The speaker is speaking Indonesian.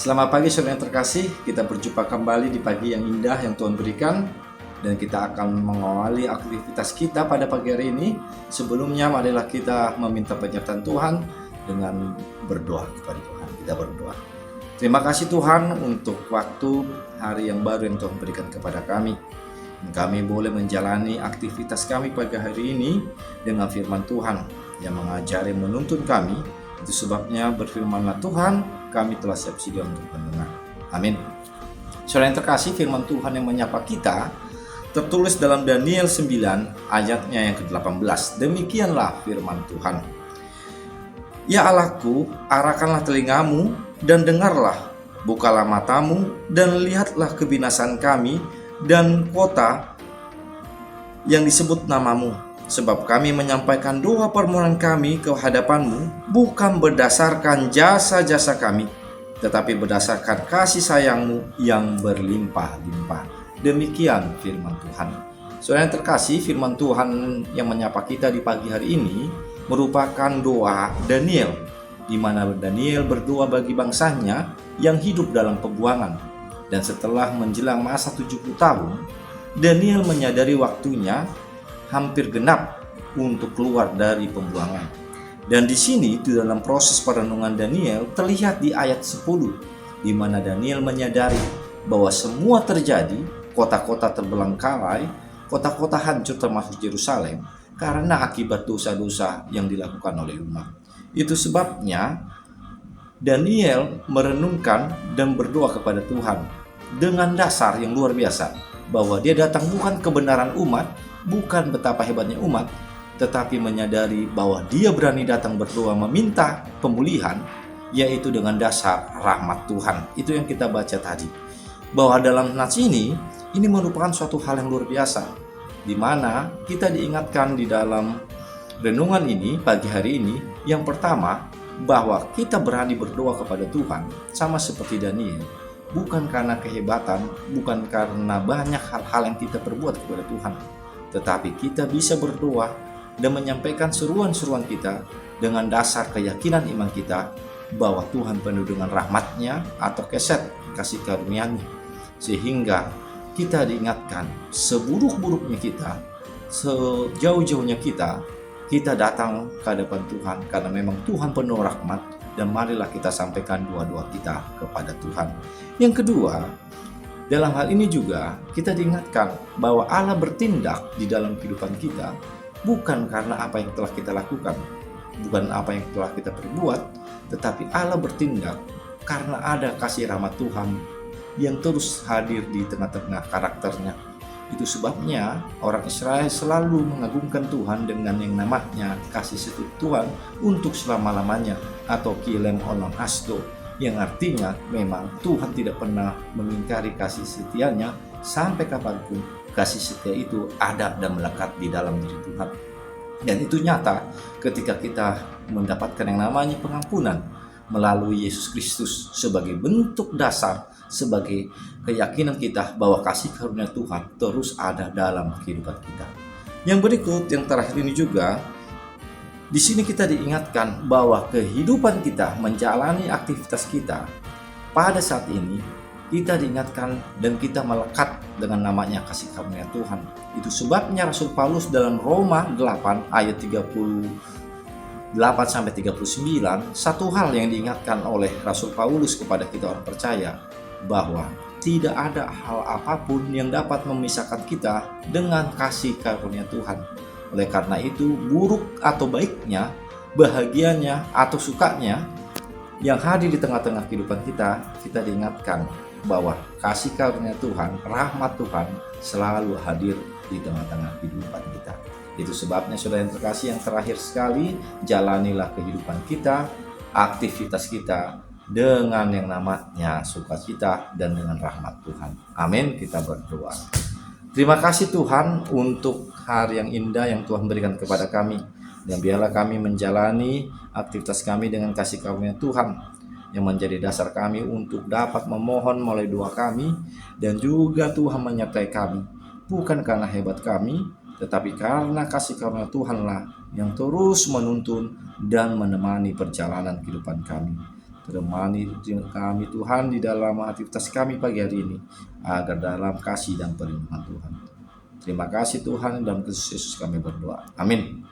Selamat pagi saudara yang terkasih, kita berjumpa kembali di pagi yang indah yang Tuhan berikan. Dan kita akan mengawali aktivitas kita pada pagi hari ini. Sebelumnya marilah kita meminta penyertaan Tuhan dengan berdoa kepada Tuhan. Kita berdoa. Terima kasih Tuhan untuk waktu hari yang baru yang Tuhan berikan kepada kami. Kami boleh menjalani aktivitas kami pagi hari ini dengan firman Tuhan yang mengajari menuntun kami. Itu sebabnya berfirmanlah Tuhan, kami telah siap sedia untuk mendengar. Amin. Saudara yang terkasih, firman Tuhan yang menyapa kita tertulis dalam Daniel 9 ayatnya yang ke-18. Demikianlah firman Tuhan. Ya Allahku, arahkanlah telingamu dan dengarlah, bukalah matamu dan lihatlah kebinasan kami dan kota yang disebut namamu. Sebab kami menyampaikan doa permohonan kami ke hadapanmu bukan berdasarkan jasa-jasa kami, tetapi berdasarkan kasih sayangmu yang berlimpah-limpah. Demikian firman Tuhan. Saudara yang terkasih, firman Tuhan yang menyapa kita di pagi hari ini merupakan doa Daniel, di mana Daniel berdoa bagi bangsanya yang hidup dalam pembuangan. Dan setelah menjelang masa 70 tahun, Daniel menyadari waktunya hampir genap untuk keluar dari pembuangan. Dan di sini di dalam proses perenungan Daniel terlihat di ayat 10, di mana Daniel menyadari bahwa semua terjadi, kota-kota terbelengkalai, kota-kota hancur termasuk Yerusalem karena akibat dosa-dosa yang dilakukan oleh umat. Itu sebabnya Daniel merenungkan dan berdoa kepada Tuhan dengan dasar yang luar biasa, bahwa dia datang bukan kebenaran umat, bukan betapa hebatnya umat, tetapi menyadari bahwa dia berani datang berdoa meminta pemulihan, yaitu dengan dasar rahmat Tuhan. Itu yang kita baca tadi, bahwa dalam nats ini merupakan suatu hal yang luar biasa, di mana kita diingatkan di dalam renungan ini pagi hari ini, yang pertama, bahwa kita berani berdoa kepada Tuhan sama seperti Daniel, bukan karena kehebatan, bukan karena banyak hal-hal yang kita perbuat kepada Tuhan, tetapi kita bisa berdoa dan menyampaikan seruan-seruan kita dengan dasar keyakinan iman kita bahwa Tuhan penuh dengan rahmat-Nya atau keset kasih karunia-Nya, sehingga kita diingatkan seburuk-buruknya kita, sejauh-jauhnya kita datang ke hadapan Tuhan karena memang Tuhan penuh rahmat, dan marilah kita sampaikan doa-doa kita kepada Tuhan. Yang kedua, dalam hal ini juga kita diingatkan bahwa Allah bertindak di dalam kehidupan kita bukan karena apa yang telah kita lakukan, bukan apa yang telah kita perbuat, tetapi Allah bertindak karena ada kasih rahmat Tuhan yang terus hadir di tengah-tengah karakternya. Itu sebabnya orang Israel selalu mengagungkan Tuhan dengan yang namanya kasih setia Tuhan untuk selama-lamanya, atau kilem olam asto, yang artinya memang Tuhan tidak pernah mengingkari kasih setianya sampai kapanpun. Kasih setia itu ada dan melekat di dalam diri Tuhan. Dan itu nyata ketika kita mendapatkan yang namanya pengampunan melalui Yesus Kristus sebagai bentuk dasar, sebagai keyakinan kita bahwa kasih karunia Tuhan terus ada dalam kehidupan kita. Yang berikut, yang terakhir ini juga, di sini kita diingatkan bahwa kehidupan kita menjalani aktivitas kita pada saat ini, kita diingatkan dan kita melekat dengan namanya kasih karunia Tuhan. Itu sebabnya Rasul Paulus dalam Roma 8 ayat 38-39, satu hal yang diingatkan oleh Rasul Paulus kepada kita orang percaya, bahwa tidak ada hal apapun yang dapat memisahkan kita dengan kasih karunia Tuhan. Oleh karena itu, buruk atau baiknya, bahagianya atau sukanya yang hadir di tengah-tengah kehidupan kita, kita diingatkan bahwa kasih karunia Tuhan, rahmat Tuhan selalu hadir di tengah-tengah kehidupan kita. Itu sebabnya saudara yang terkasih, yang terakhir sekali, jalanilah kehidupan kita, aktivitas kita dengan yang namanya sukacita dan dengan rahmat Tuhan. Amin. Kita berdoa. Terima kasih Tuhan untuk hari yang indah yang Tuhan berikan kepada kami, dan biarlah kami menjalani aktivitas kami dengan kasih karunia Tuhan yang menjadi dasar kami untuk dapat memohon melalui doa kami, dan juga Tuhan menyertai kami bukan karena hebat kami, tetapi karena kasih karunia Tuhanlah yang terus menuntun dan menemani perjalanan kehidupan kami. Temani kami Tuhan di dalam aktivitas kami pagi hari ini, agar dalam kasih dan perlindungan Tuhan. Terima kasih Tuhan, dalam Kristus Yesus kami berdoa. Amin.